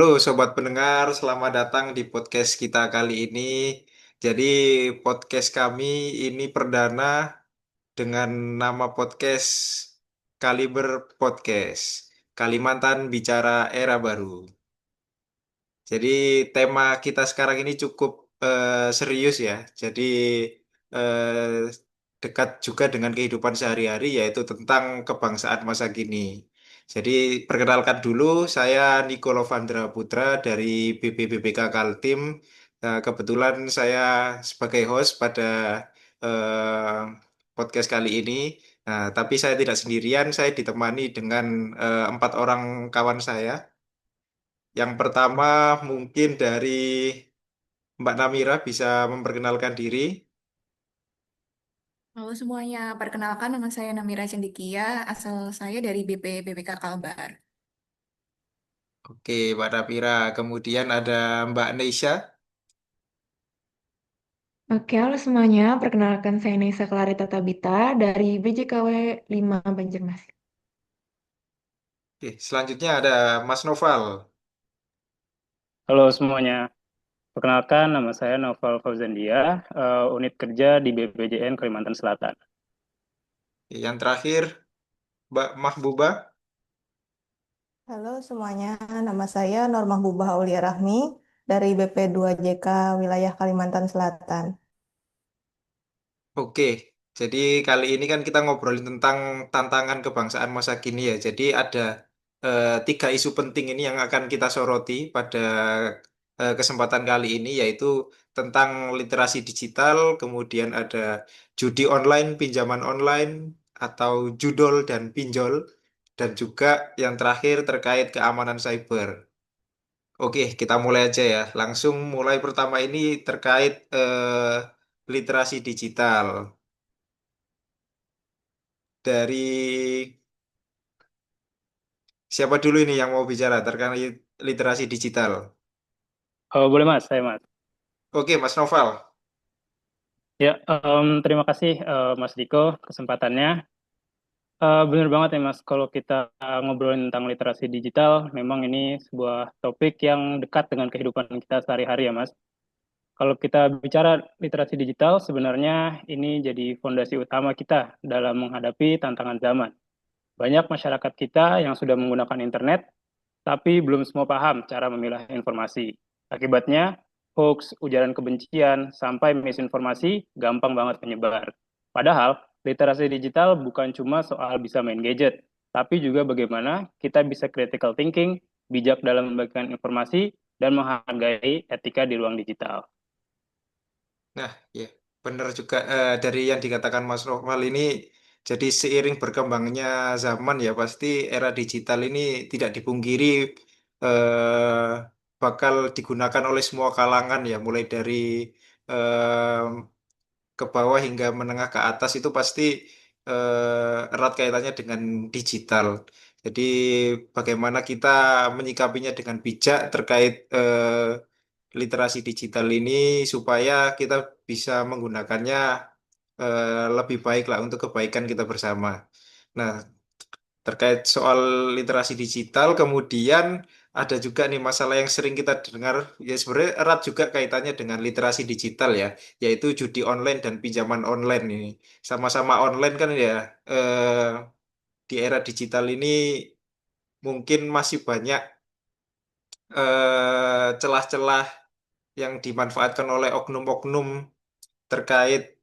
Sobat pendengar, selamat datang di podcast kita kali ini. Jadi podcast kami ini perdana dengan nama podcast Kaliber Podcast. Kalimantan Bicara Era Baru. Jadi tema kita sekarang ini cukup serius ya. Jadi eh, dekat juga dengan kehidupan sehari-hari yaitu tentang kebangsaan masa kini. Jadi perkenalkan dulu saya Niko Lovandra Putra dari BPBPK Kaltim. Kebetulan saya sebagai host pada eh, podcast kali ini. Nah, tapi saya tidak sendirian, saya ditemani dengan empat orang kawan saya. Yang pertama mungkin dari Mbak Namira bisa memperkenalkan diri. Halo semuanya, perkenalkan nama saya Namira Cendikia, asal saya dari BPK Kalbar. Oke, Mbak Namira. Kemudian ada Mbak Neisha. Oke, halo semuanya. Perkenalkan saya Nesa Clarita Tabita dari BJKW 5 Banjarmasin. Oke, selanjutnya ada Mas Noval. Halo semuanya, perkenalkan nama saya Noval Fauzandia, unit kerja di BPJN Kalimantan Selatan. Oke, yang terakhir Mbak Mahbuba. Halo semuanya, nama saya Normah Bubah Aulia Rahmi dari BP2JK Wilayah Kalimantan Selatan. Oke, jadi kali ini kan kita ngobrolin tentang tantangan kebangsaan masa kini ya. Jadi ada tiga isu penting ini yang akan kita soroti pada kesempatan kali ini, yaitu tentang literasi digital, kemudian ada judi online, pinjaman online, atau judol dan pinjol, dan juga yang terakhir terkait keamanan cyber. Oke, kita mulai aja ya. Langsung mulai pertama ini terkait literasi digital. Dari siapa dulu ini yang mau bicara terkait literasi digital? Oh, boleh Mas, saya Mas. Oke, Mas Noval. Ya, terima kasih Mas Diko kesempatannya. Benar banget ya Mas, kalau kita ngobrolin tentang literasi digital, memang ini sebuah topik yang dekat dengan kehidupan kita sehari-hari ya Mas. Kalau kita bicara literasi digital, sebenarnya ini jadi fondasi utama kita dalam menghadapi tantangan zaman. Banyak masyarakat kita yang sudah menggunakan internet, tapi belum semua paham cara memilah informasi. Akibatnya, hoax, ujaran kebencian, sampai misinformasi gampang banget menyebar. Padahal, literasi digital bukan cuma soal bisa main gadget, tapi juga bagaimana kita bisa critical thinking, bijak dalam membagikan informasi, dan menghargai etika di ruang digital. Nah, ya, benar juga dari yang dikatakan Mas Noval ini. Jadi seiring berkembangnya zaman ya pasti era digital ini tidak dipungkiri eh, bakal digunakan oleh semua kalangan ya, mulai dari ke bawah hingga menengah ke atas itu pasti erat kaitannya dengan digital. Jadi bagaimana kita menyikapinya dengan bijak terkait literasi digital ini supaya kita bisa menggunakannya lebih baik lah untuk kebaikan kita bersama. Nah, terkait soal literasi digital, kemudian ada juga nih masalah yang sering kita dengar, ya sebenarnya erat juga kaitannya dengan literasi digital ya, yaitu judi online dan pinjaman online ini. Sama-sama online kan ya, eh, di era digital ini mungkin masih banyak celah-celah yang dimanfaatkan oleh oknum-oknum terkait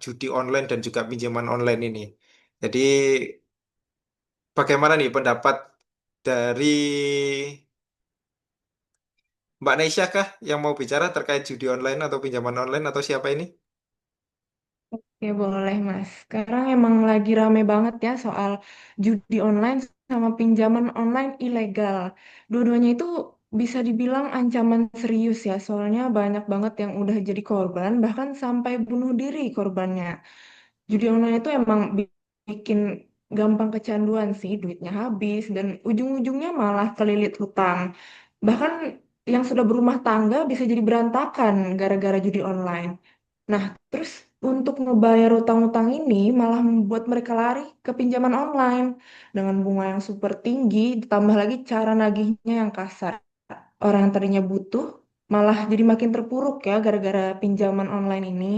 judi online dan juga pinjaman online ini. Jadi bagaimana nih pendapat dari Mbak Nesya kah yang mau bicara terkait judi online atau pinjaman online atau siapa ini? Oke, boleh Mas. Sekarang emang lagi rame banget ya soal judi online sama pinjaman online ilegal. Dua-duanya itu bisa dibilang ancaman serius ya, soalnya banyak banget yang udah jadi korban, bahkan sampai bunuh diri korbannya. Judi online itu emang bikin gampang kecanduan sih, duitnya habis dan ujung-ujungnya malah kelilit hutang. Bahkan yang sudah berumah tangga bisa jadi berantakan gara-gara judi online. Nah, terus untuk ngebayar utang-utang ini malah membuat mereka lari ke pinjaman online dengan bunga yang super tinggi, ditambah lagi cara nagihnya yang kasar. Orang yang tadinya butuh malah jadi makin terpuruk ya gara-gara pinjaman online ini.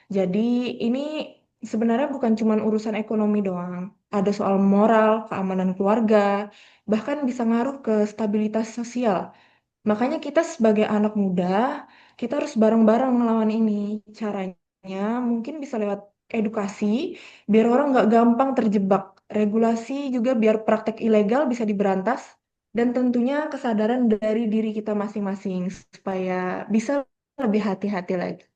Jadi ini sebenarnya bukan cuma urusan ekonomi doang. Ada soal moral, keamanan keluarga, bahkan bisa ngaruh ke stabilitas sosial. Makanya kita sebagai anak muda, kita harus bareng-bareng ngelawan ini. Caranya mungkin bisa lewat edukasi, biar orang nggak gampang terjebak. Regulasi juga biar praktek ilegal bisa diberantas. Dan tentunya kesadaran dari diri kita masing-masing supaya bisa lebih hati-hati lagi.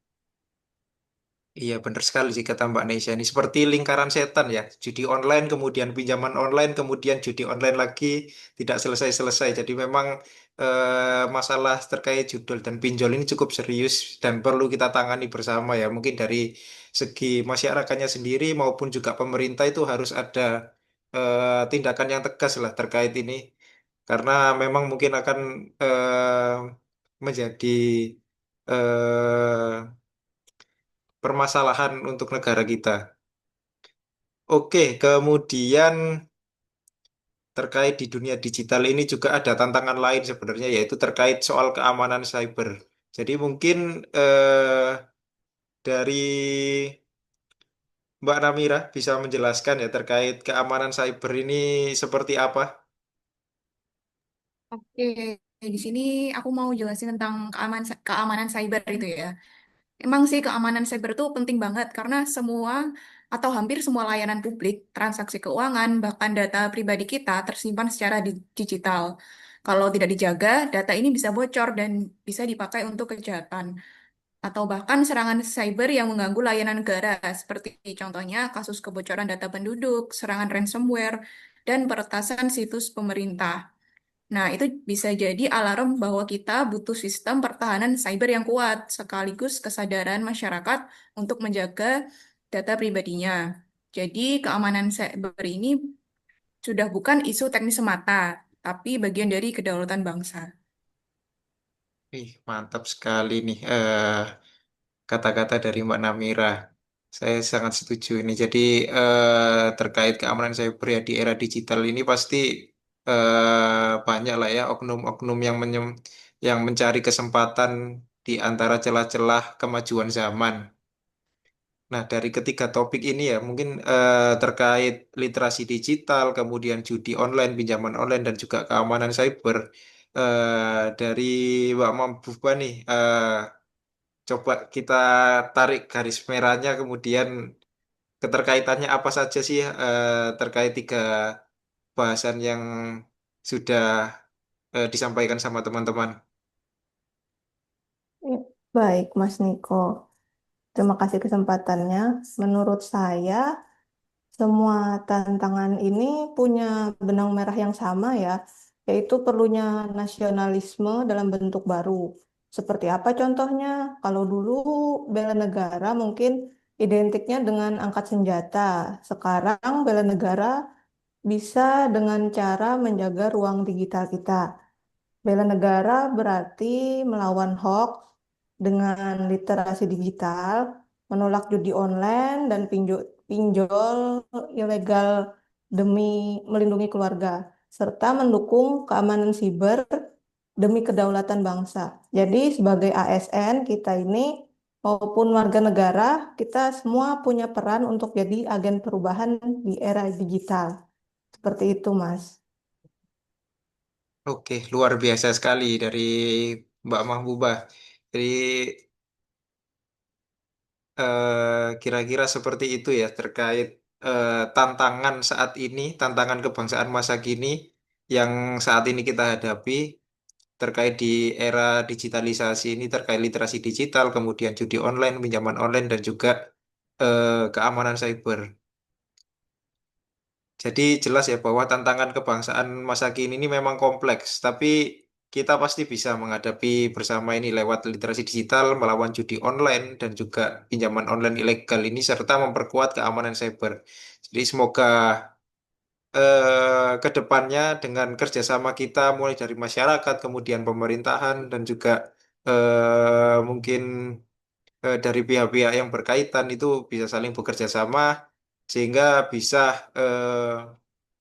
Iya, benar sekali sih kata Mbak Nesya. Ini seperti lingkaran setan ya. Judi online, kemudian pinjaman online, kemudian judi online lagi, tidak selesai-selesai. Jadi memang masalah terkait judul dan pinjol ini cukup serius dan perlu kita tangani bersama ya. Mungkin dari segi masyarakatnya sendiri maupun juga pemerintah itu harus ada tindakan yang tegas lah terkait ini. Karena memang mungkin akan menjadi eh, permasalahan untuk negara kita. Oke, kemudian terkait di dunia digital ini juga ada tantangan lain sebenarnya yaitu terkait soal keamanan cyber. Jadi mungkin dari Mbak Namira bisa menjelaskan ya terkait keamanan cyber ini seperti apa? Oke, di sini aku mau jelasin tentang keamanan cyber itu ya. Emang sih keamanan cyber itu penting banget karena semua atau hampir semua layanan publik, transaksi keuangan, bahkan data pribadi kita tersimpan secara digital. Kalau tidak dijaga, data ini bisa bocor dan bisa dipakai untuk kejahatan atau bahkan serangan cyber yang mengganggu layanan negara, seperti contohnya kasus kebocoran data penduduk, serangan ransomware, dan peretasan situs pemerintah. Nah, itu bisa jadi alarm bahwa kita butuh sistem pertahanan cyber yang kuat, sekaligus kesadaran masyarakat untuk menjaga data pribadinya. Jadi, keamanan cyber ini sudah bukan isu teknis semata, tapi bagian dari kedaulatan bangsa. Ih, mantap sekali nih kata-kata dari Mbak Namira. Saya sangat setuju ini. Jadi terkait keamanan cyber ya di era digital ini pasti banyak lah ya oknum-oknum yang mencari kesempatan di antara celah-celah kemajuan zaman. Nah, dari ketiga topik ini ya mungkin terkait literasi digital, kemudian judi online, pinjaman online, dan juga keamanan cyber. Dari Mbak Mambuba nih, coba kita tarik garis merahnya, kemudian keterkaitannya apa saja sih terkait tiga bahasan yang sudah disampaikan sama teman-teman. Ya, baik, Mas Niko. Terima kasih kesempatannya. Menurut saya, semua tantangan ini punya benang merah yang sama ya, yaitu perlunya nasionalisme dalam bentuk baru. Seperti apa contohnya? Kalau dulu bela negara mungkin identiknya dengan angkat senjata. Sekarang bela negara bisa dengan cara menjaga ruang digital kita. Bela negara berarti melawan hoax dengan literasi digital, menolak judi online dan pinjol ilegal demi melindungi keluarga, serta mendukung keamanan siber demi kedaulatan bangsa. Jadi sebagai ASN kita ini maupun warga negara, kita semua punya peran untuk jadi agen perubahan di era digital. Seperti itu, Mas. Oke, luar biasa sekali dari Mbak Mahbubah. Jadi kira-kira seperti itu ya terkait tantangan saat ini, tantangan kebangsaan masa kini yang saat ini kita hadapi terkait di era digitalisasi ini, terkait literasi digital, kemudian judi online, pinjaman online, dan juga keamanan cyber. Jadi jelas ya bahwa tantangan kebangsaan masa kini ini memang kompleks, tapi kita pasti bisa menghadapi bersama ini lewat literasi digital, melawan judi online, dan juga pinjaman online ilegal ini, serta memperkuat keamanan cyber. Jadi semoga ke depannya dengan kerjasama kita mulai dari masyarakat, kemudian pemerintahan, dan juga mungkin dari pihak-pihak yang berkaitan itu bisa saling bekerja sama sehingga bisa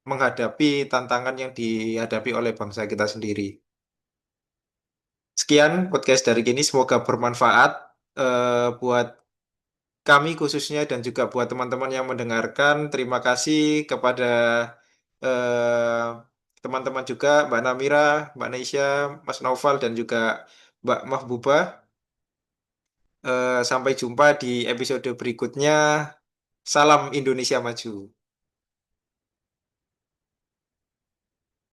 menghadapi tantangan yang dihadapi oleh bangsa kita sendiri. Sekian podcast dari kini, semoga bermanfaat buat kami khususnya dan juga buat teman-teman yang mendengarkan. Terima kasih kepada eh, teman-teman juga, Mbak Namira, Mbak Neisha, Mas Naufal, dan juga Mbak Mahbubah. Sampai jumpa di episode berikutnya. Salam Indonesia Maju.